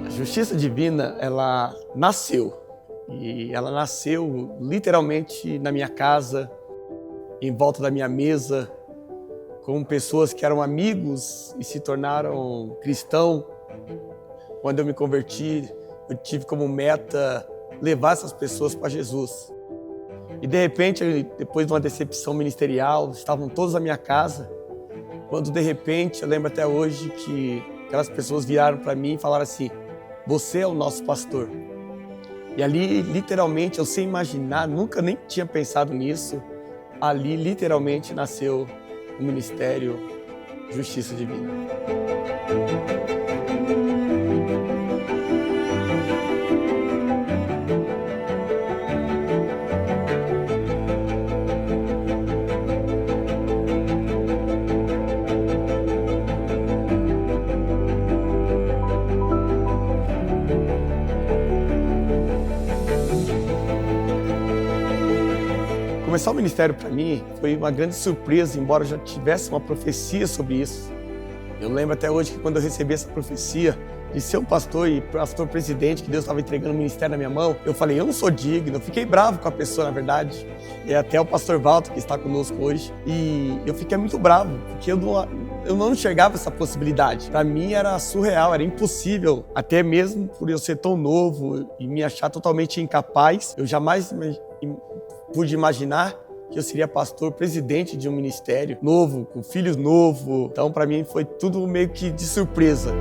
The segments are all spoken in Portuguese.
A justiça divina, ela nasceu. E ela nasceu literalmente na minha casa, em volta da minha mesa, com pessoas que eram amigos e se tornaram cristãos. Quando eu me converti, eu tive como meta levar essas pessoas para Jesus. E de repente, depois de uma decepção ministerial, estavam todos na minha casa, quando de repente, eu lembro até hoje que aquelas pessoas viraram para mim e falaram assim: você é o nosso pastor. E ali, literalmente, eu sem imaginar, nunca nem tinha pensado nisso, ali literalmente nasceu o Ministério Justiça Divina. Começar o ministério para mim foi uma grande surpresa, embora eu já tivesse uma profecia sobre isso. Eu lembro até hoje que quando eu recebi essa profecia de ser um pastor e pastor presidente, que Deus estava entregando o ministério na minha mão, eu falei, eu não sou digno, eu fiquei bravo com a pessoa, na verdade. E até o pastor Walter, que está conosco hoje, e eu fiquei muito bravo, porque eu não enxergava essa possibilidade. Para mim era surreal, era impossível, até mesmo por eu ser tão novo e me achar totalmente incapaz, eu jamais pude imaginar que eu seria pastor, presidente de um ministério novo, com filhos novos. Então, para mim, foi tudo meio que de surpresa.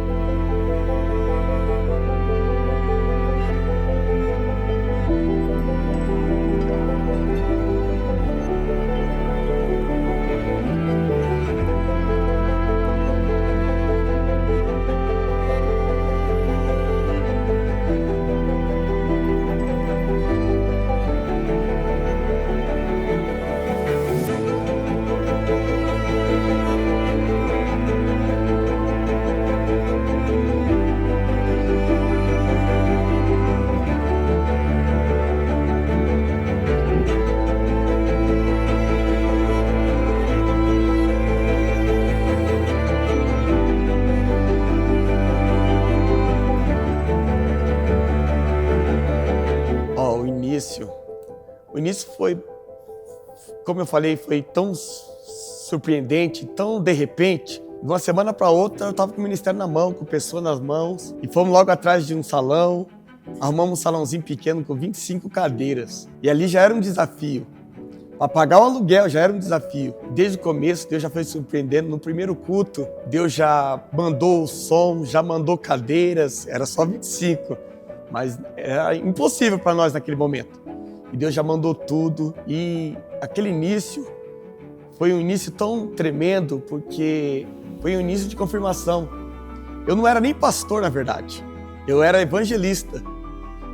O início foi, como eu falei, foi tão surpreendente, tão de repente. De uma semana para outra, eu estava com o ministério na mão, com pessoas nas mãos. E fomos logo atrás de um salão, arrumamos um salãozinho pequeno com 25 cadeiras. E ali já era um desafio. Para pagar o aluguel já era um desafio. Desde o começo, Deus já foi surpreendendo. No primeiro culto, Deus já mandou o som, já mandou cadeiras. Era só 25, mas era impossível para nós naquele momento. E Deus já mandou tudo, e aquele início foi um início tão tremendo, porque foi um início de confirmação. Eu não era nem pastor, na verdade, eu era evangelista.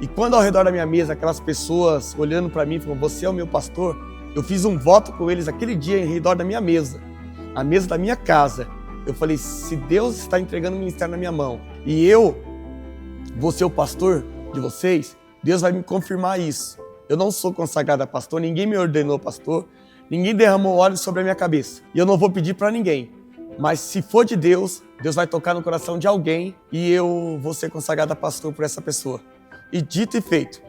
E quando ao redor da minha mesa, aquelas pessoas olhando para mim, falando, você é o meu pastor, eu fiz um voto com eles aquele dia em redor da minha mesa, a mesa da minha casa. Eu falei, se Deus está entregando o ministério na minha mão, e eu vou ser o pastor de vocês, Deus vai me confirmar isso. Eu não sou consagrado a pastor, ninguém me ordenou pastor, ninguém derramou óleo sobre a minha cabeça. E eu não vou pedir para ninguém. Mas se for de Deus, Deus vai tocar no coração de alguém e eu vou ser consagrado a pastor por essa pessoa. E dito e feito.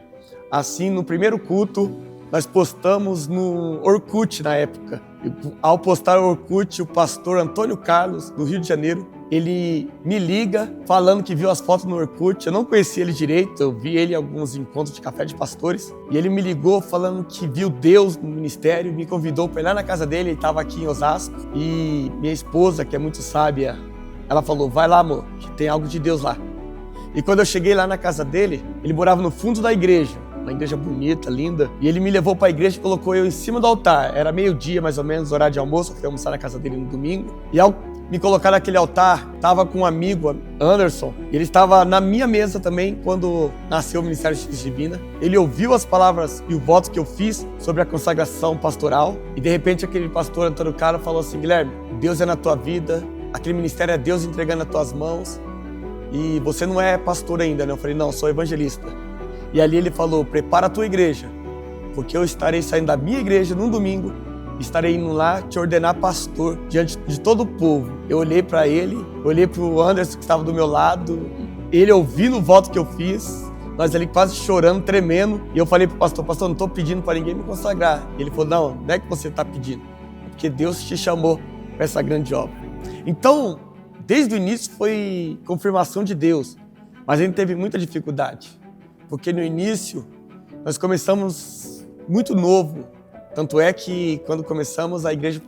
Assim, no primeiro culto, nós postamos no Orkut na época. E, ao postar o Orkut, o pastor Antônio Carlos, do Rio de Janeiro, ele me liga falando que viu as fotos no Orkut. Eu não conhecia ele direito, eu vi ele em alguns encontros de café de pastores. E ele me ligou falando que viu Deus no ministério, me convidou para ir lá na casa dele, ele estava aqui em Osasco. E minha esposa, que é muito sábia, ela falou, vai lá, amor, que tem algo de Deus lá. E quando eu cheguei lá na casa dele, ele morava no fundo da igreja. Uma igreja bonita, linda. E ele me levou para a igreja e colocou eu em cima do altar. Era meio-dia, mais ou menos, horário de almoço. Eu fui almoçar na casa dele no domingo. E ao me colocar naquele altar, estava com um amigo, Anderson. Ele estava na minha mesa também, quando nasceu o Ministério de Justiça Divina. Ele ouviu as palavras e o voto que eu fiz sobre a consagração pastoral. E de repente aquele pastor Antônio Carlos falou assim, Guilherme, Deus é na tua vida. Aquele ministério é Deus entregando nas tuas mãos. E você não é pastor ainda, né? Eu falei, não, sou evangelista. E ali ele falou, prepara a tua igreja, porque eu estarei saindo da minha igreja num domingo estarei indo lá te ordenar pastor diante de todo o povo. Eu olhei para ele, olhei para o Anderson que estava do meu lado, ele ouvindo o voto que eu fiz, nós ali quase chorando, tremendo, e eu falei pro pastor, não estou pedindo para ninguém me consagrar. E ele falou, não é que você está pedindo, é porque Deus te chamou para essa grande obra. Então, desde o início foi confirmação de Deus, mas a gente teve muita dificuldade, porque no início nós começamos muito novo, tanto é que quando começamos a igreja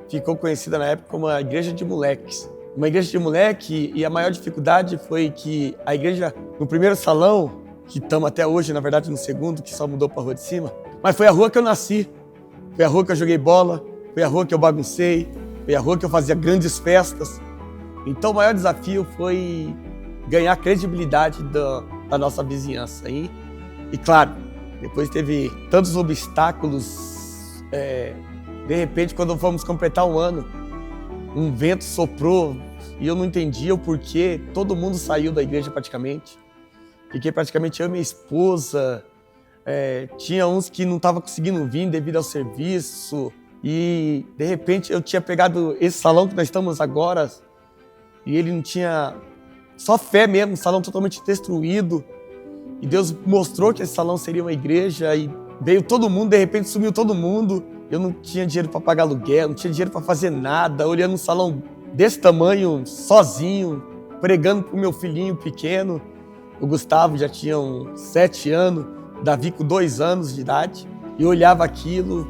ficou conhecida na época como a igreja de moleques. Uma igreja de moleque, e a maior dificuldade foi que a igreja, no primeiro salão, que estamos até hoje, na verdade no segundo, que só mudou para a rua de cima, mas foi a rua que eu nasci, foi a rua que eu joguei bola, foi a rua que eu baguncei, foi a rua que eu fazia grandes festas. Então o maior desafio foi ganhar credibilidade da nossa vizinhança. E claro, depois teve tantos obstáculos, de repente quando fomos completar um ano, um vento soprou e eu não entendia o porquê, todo mundo saiu da igreja praticamente. Fiquei praticamente eu e minha esposa, tinha uns que não estavam conseguindo vir devido ao serviço e de repente eu tinha pegado esse salão que nós estamos agora e ele não tinha, só fé mesmo, um salão totalmente destruído e Deus mostrou que esse salão seria uma igreja e veio todo mundo, de repente sumiu todo mundo. Eu não tinha dinheiro para pagar aluguel, não tinha dinheiro para fazer nada, olhando um salão desse tamanho, sozinho, pregando para o meu filhinho pequeno. O Gustavo já tinha uns 7 anos, Davi com 2 anos de idade. E eu olhava aquilo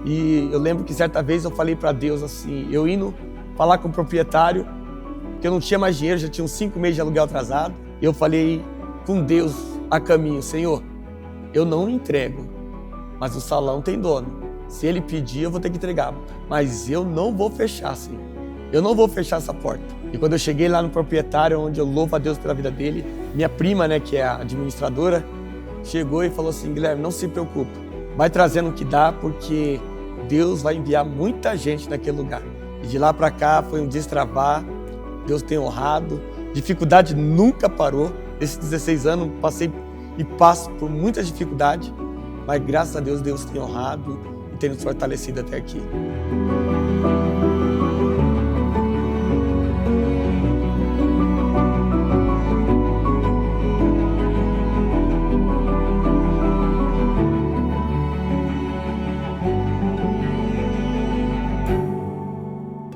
e eu lembro que certa vez eu falei para Deus assim, eu indo falar com o proprietário, que eu não tinha mais dinheiro, já tinha uns 5 meses de aluguel atrasado. E eu falei com Deus a caminho, Senhor, eu não entrego, mas o salão tem dono. Se ele pedir, eu vou ter que entregar. Mas eu não vou fechar, Senhor. Eu não vou fechar essa porta. E quando eu cheguei lá no proprietário, onde eu louvo a Deus pela vida dele, minha prima, né, que é a administradora, chegou e falou assim, Guilherme, não se preocupe. Vai trazendo o que dá, porque Deus vai enviar muita gente naquele lugar. E de lá para cá foi um destravar. Deus tem honrado. Dificuldade nunca parou. Nesses 16 anos, passei e passo por muitas dificuldades. Mas graças a Deus, Deus tem honrado tem nos fortalecido até aqui.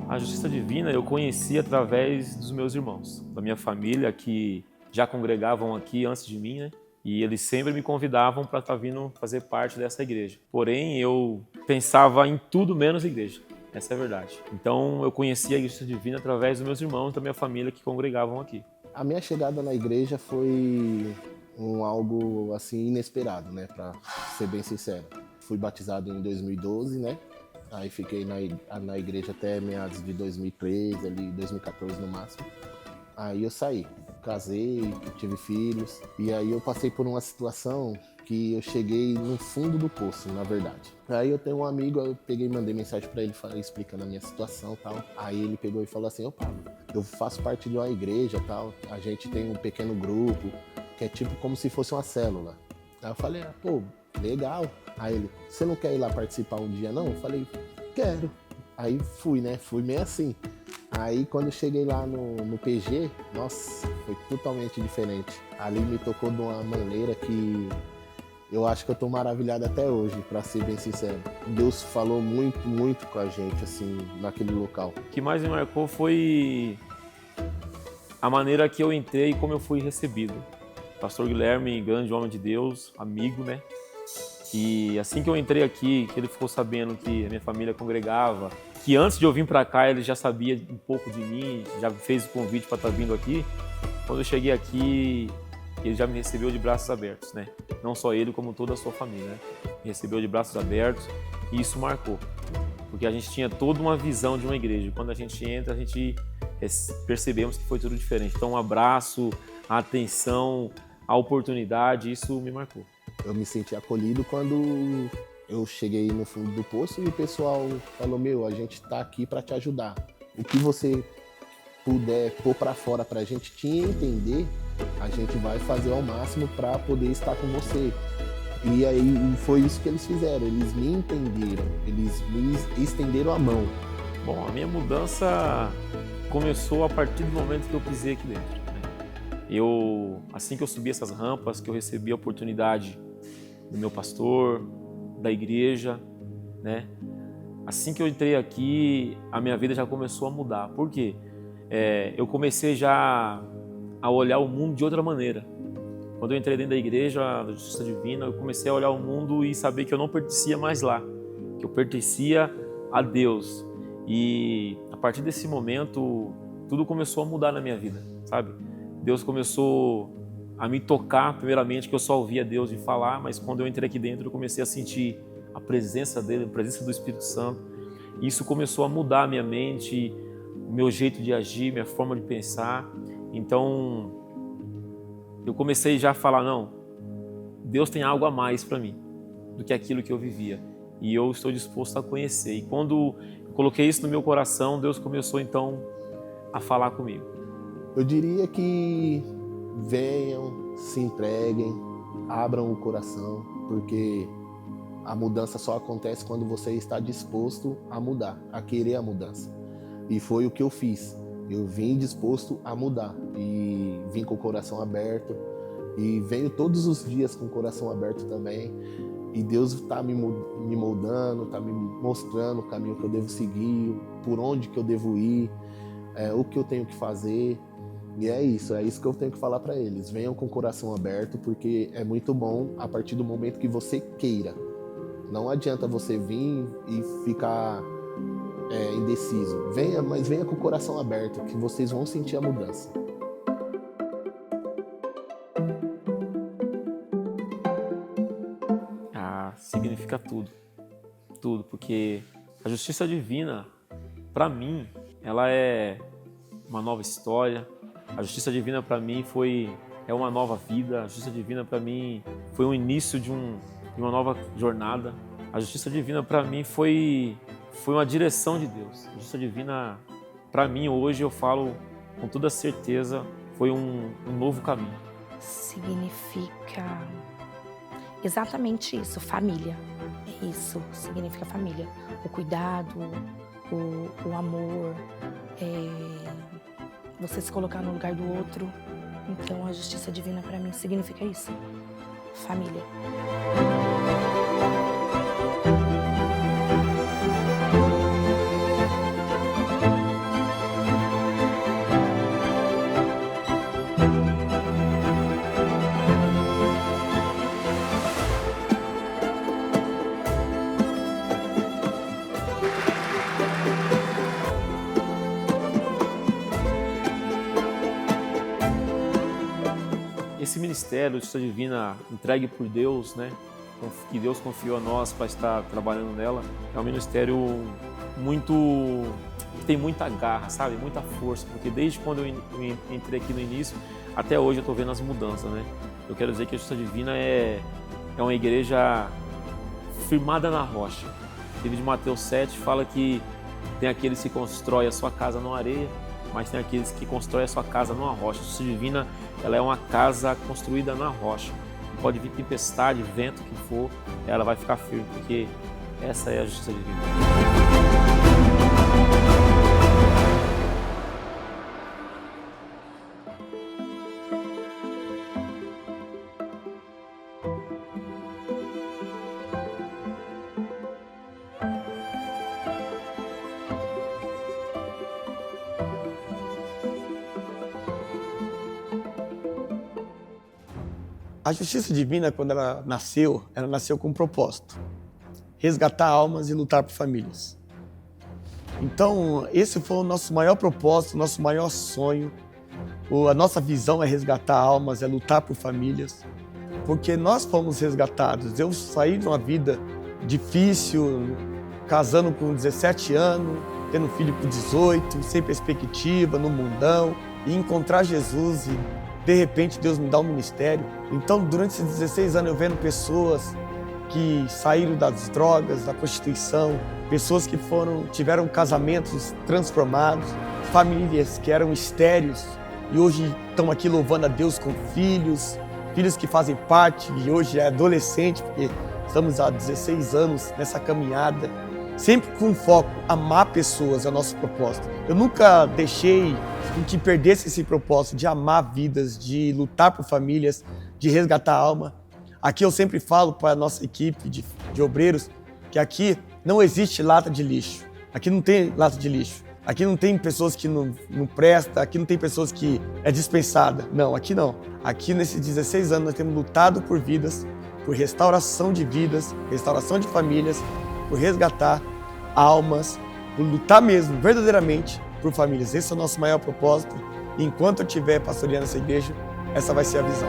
A Justiça Divina eu conheci através dos meus irmãos, da minha família, que já congregavam aqui antes de mim, né? E eles sempre me convidavam para estar vindo fazer parte dessa igreja. Porém, eu pensava em tudo menos igreja. Essa é a verdade. Então, eu conheci a Justiça Divina através dos meus irmãos, da minha família que congregavam aqui. A minha chegada na igreja foi algo assim inesperado, né? Para ser bem sincero. Fui batizado em 2012, né? Aí fiquei na igreja até meados de 2013, ali 2014 no máximo. Aí eu saí. Casei, tive filhos, e aí eu passei por uma situação que eu cheguei no fundo do poço, na verdade. Aí eu tenho um amigo, eu peguei e mandei mensagem pra ele explicando a minha situação e tal. Aí ele pegou e falou assim, ô Pablo, eu faço parte de uma igreja e tal, a gente tem um pequeno grupo, que é tipo como se fosse uma célula. Aí eu falei, pô, legal. Aí ele, você não quer ir lá participar um dia não? Eu falei, quero. Aí fui, né, fui meio assim. Aí quando eu cheguei lá no PG, nossa, foi totalmente diferente. Ali me tocou de uma maneira que eu acho que eu tô maravilhado até hoje, pra ser bem sincero. Deus falou muito, muito com a gente, assim, naquele local. O que mais me marcou foi a maneira que eu entrei e como eu fui recebido. Pastor Guilherme, grande homem de Deus, amigo, né? E assim que eu entrei aqui, que ele ficou sabendo que a minha família congregava, que antes de eu vir para cá ele já sabia um pouco de mim, já fez o convite para estar vindo aqui. Quando eu cheguei aqui, ele já me recebeu de braços abertos, né? Não só ele, como toda a sua família, né? Me recebeu de braços abertos e isso marcou, porque a gente tinha toda uma visão de uma igreja. Quando a gente entra, a gente percebemos que foi tudo diferente. Então, um abraço, a atenção, a oportunidade, isso me marcou. Eu me senti acolhido quando eu cheguei no fundo do poço e o pessoal falou, a gente tá aqui para te ajudar. O que você puder pôr para fora pra gente te entender, a gente vai fazer ao máximo para poder estar com você. E aí foi isso que eles fizeram, eles me entenderam, eles me estenderam a mão. Bom, a minha mudança começou a partir do momento que eu pisei aqui dentro, né? Assim que eu subi essas rampas, que eu recebi a oportunidade do meu pastor, da igreja, né? Assim que eu entrei aqui, a minha vida já começou a mudar. Por quê? Eu comecei já a olhar o mundo de outra maneira. Quando eu entrei dentro da igreja da Justiça Divina, eu comecei a olhar o mundo e saber que eu não pertencia mais lá, que eu pertencia a Deus. E a partir desse momento, tudo começou a mudar na minha vida, sabe? Deus começou a me tocar, primeiramente, que eu só ouvia Deus de falar, mas quando eu entrei aqui dentro, eu comecei a sentir a presença dele, a presença do Espírito Santo. E isso começou a mudar a minha mente, o meu jeito de agir, minha forma de pensar. Então, eu comecei já a falar, não, Deus tem algo a mais para mim do que aquilo que eu vivia. E eu estou disposto a conhecer. E quando eu coloquei isso no meu coração, Deus começou então a falar comigo. Eu diria que venham, se entreguem, abram o coração, porque a mudança só acontece quando você está disposto a mudar, a querer a mudança. E foi o que eu fiz. Eu vim disposto a mudar e vim com o coração aberto e venho todos os dias com o coração aberto também. E Deus está me moldando, está me mostrando o caminho que eu devo seguir, por onde que eu devo ir, o que eu tenho que fazer. E é isso que eu tenho que falar para eles. Venham com o coração aberto, porque é muito bom a partir do momento que você queira. Não adianta você vir e ficar indeciso. Mas venha com o coração aberto, que vocês vão sentir a mudança. Significa tudo. Tudo, porque a justiça divina, para mim, ela é uma nova história. A justiça divina para mim é uma nova vida. A justiça divina para mim foi o início de uma nova jornada. A justiça divina para mim foi uma direção de Deus. A justiça divina, para mim, hoje eu falo com toda certeza, foi um novo caminho. Significa exatamente isso, família. É isso, significa família. O cuidado, o amor, você se colocar no lugar do outro. Então a justiça divina para mim significa isso, família. Esse ministério de Justiça Divina entregue por Deus, né, que Deus confiou a nós para estar trabalhando nela, é um ministério que tem muita garra, sabe, muita força, porque desde quando eu entrei aqui no início, até hoje eu estou vendo as mudanças, né. Eu quero dizer que a Justiça Divina é uma igreja firmada na rocha. O livro de Mateus 7 fala que tem aqueles que constroem a sua casa na areia, mas tem aqueles que constroem a sua casa numa rocha. A Justiça Divina, ela é uma casa construída na rocha. Pode vir tempestade, vento, o que for, ela vai ficar firme, porque essa é a Justiça Divina. A justiça divina, quando ela nasceu com um propósito: resgatar almas e lutar por famílias. Então, esse foi o nosso maior propósito, o nosso maior sonho. A nossa visão é resgatar almas, é lutar por famílias, porque nós fomos resgatados. Eu saí de uma vida difícil, casando com 17 anos, tendo filho com 18, sem perspectiva, no mundão, e encontrar Jesus e de repente Deus me dá um ministério. Então, durante esses 16 anos eu vendo pessoas que saíram das drogas, da prostituição, pessoas que tiveram casamentos transformados, famílias que eram estéreis e hoje estão aqui louvando a Deus com filhos, filhos que fazem parte e hoje é adolescente, porque estamos há 16 anos nessa caminhada, sempre com foco, amar pessoas é o nosso propósito. Eu nunca deixei que perdesse esse propósito de amar vidas, de lutar por famílias, de resgatar a alma. Aqui eu sempre falo para a nossa equipe de obreiros que aqui não existe lata de lixo. Aqui não tem lata de lixo. Aqui não tem pessoas que não prestam, aqui não tem pessoas que é dispensada. Não, aqui não. Aqui nesses 16 anos nós temos lutado por vidas, por restauração de vidas, restauração de famílias, por resgatar almas, por lutar mesmo, verdadeiramente, por famílias. Esse é o nosso maior propósito. E enquanto eu estiver pastoreando essa igreja, essa vai ser a visão.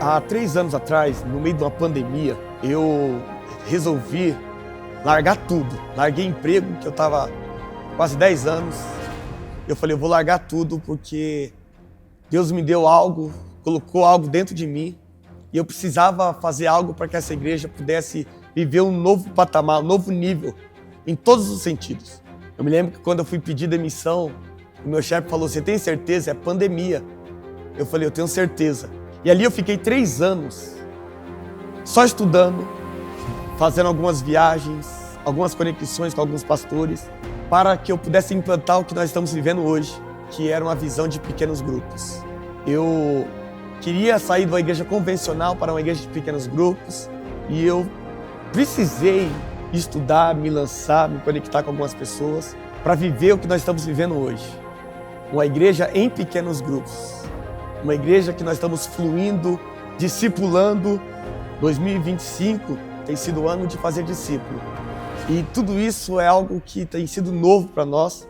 Há 3 anos atrás, no meio de uma pandemia, eu resolvi largar tudo. Larguei emprego, que eu estava quase 10 anos. Eu falei, eu vou largar tudo porque Deus me deu algo, colocou algo dentro de mim e eu precisava fazer algo para que essa igreja pudesse viver um novo patamar, um novo nível, em todos os sentidos. Eu me lembro que quando eu fui pedir demissão, o meu chefe falou, você tem certeza? É pandemia. Eu falei, eu tenho certeza. E ali eu fiquei 3 anos só estudando, fazendo algumas viagens, algumas conexões com alguns pastores, para que eu pudesse implantar o que nós estamos vivendo hoje, que era uma visão de pequenos grupos. Eu queria sair de uma igreja convencional para uma igreja de pequenos grupos e eu precisei estudar, me lançar, me conectar com algumas pessoas para viver o que nós estamos vivendo hoje. Uma igreja em pequenos grupos. Uma igreja que nós estamos fluindo, discipulando. 2025 tem sido o ano de fazer discípulo. E tudo isso é algo que tem sido novo para nós.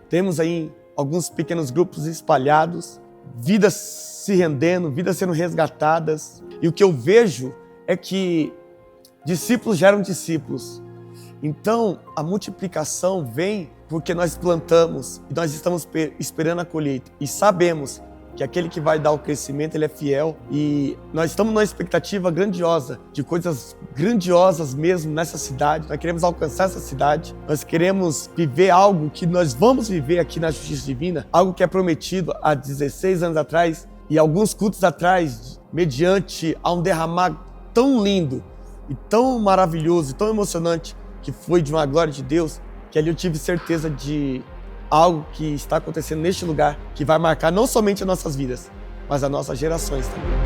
Temos aí alguns pequenos grupos espalhados, vidas se rendendo, vidas sendo resgatadas. E o que eu vejo é que discípulos geram discípulos. Então, a multiplicação vem porque nós plantamos e nós estamos esperando a colheita. E sabemos que aquele que vai dar o crescimento, ele é fiel. E nós estamos numa expectativa grandiosa, de coisas grandiosas mesmo nessa cidade. Nós queremos alcançar essa cidade. Nós queremos viver algo que nós vamos viver aqui na Justiça Divina, algo que é prometido há 16 anos atrás e alguns cultos atrás, mediante a um derramar tão lindo e tão maravilhoso e tão emocionante que foi de uma glória de Deus, que ali eu tive certeza de algo que está acontecendo neste lugar, que vai marcar não somente as nossas vidas, mas as nossas gerações também.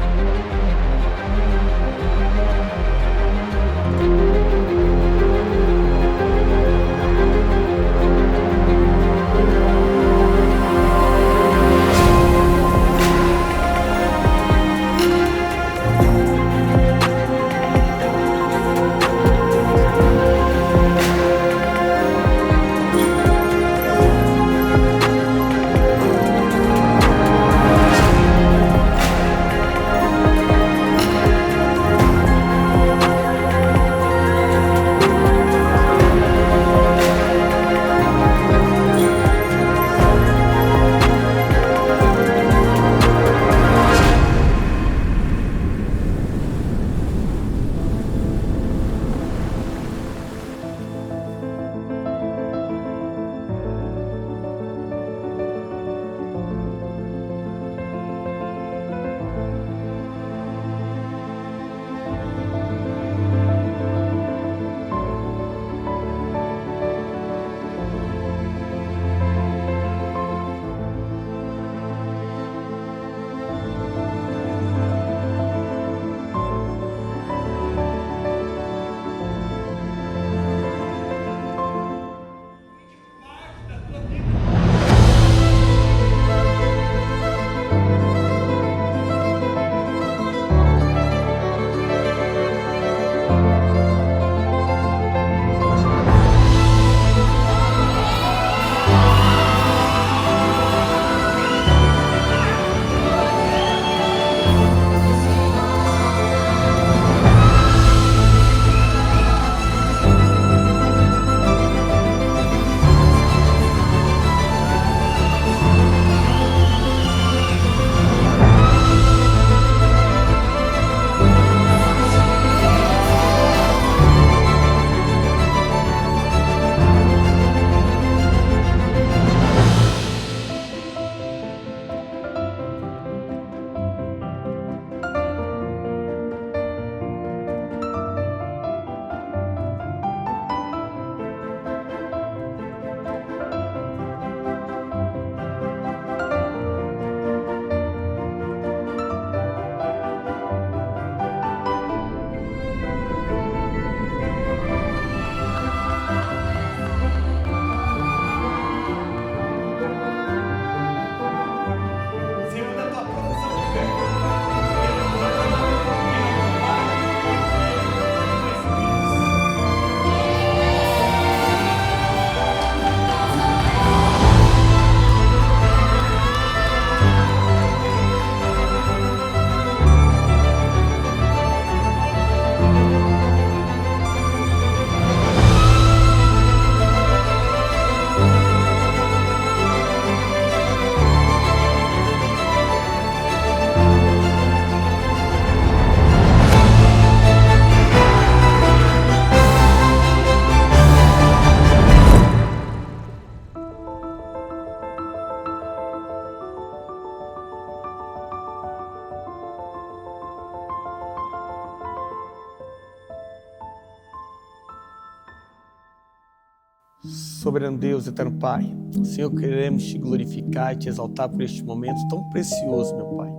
soberano Deus, eterno Pai, Senhor, queremos te glorificar e te exaltar por este momento tão precioso, meu Pai.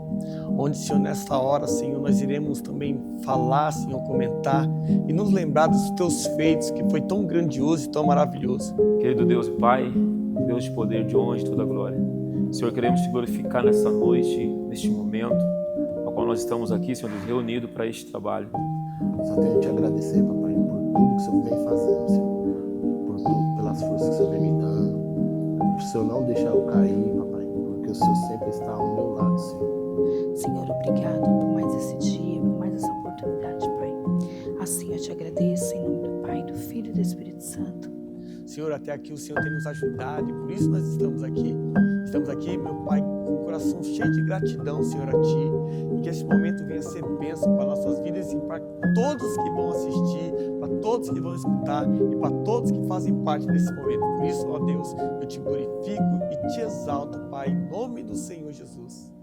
Onde, Senhor, nesta hora, Senhor, nós iremos também falar, Senhor, comentar e nos lembrar dos teus feitos, que foi tão grandioso e tão maravilhoso. Querido Deus e Pai, Deus de poder, de honra e de toda glória. Senhor, queremos te glorificar nesta noite, neste momento, ao qual nós estamos aqui, Senhor, reunidos para este trabalho. Só tenho que te agradecer, papai, por tudo que o Senhor vem fazendo, Senhor. Por tudo, pelas forças que o Senhor vem me dando. Por o Senhor não deixar eu cair, papai, porque o Senhor sempre está ao meu lado, Senhor. Senhor, obrigado por mais esse dia, por mais essa oportunidade, Pai. Assim eu te agradeço em nome do Pai, do Filho e do Espírito Santo. Senhor, até aqui o Senhor tem nos ajudado e por isso nós estamos aqui. Estamos aqui, meu Pai, com o coração cheio de gratidão, Senhor, a Ti. E que esse momento venha ser bênção para nossas vidas e para todos que vão assistir, para todos que vão escutar e para todos que fazem parte desse momento. Por isso, ó Deus, eu te glorifico e te exalto, Pai, em nome do Senhor Jesus.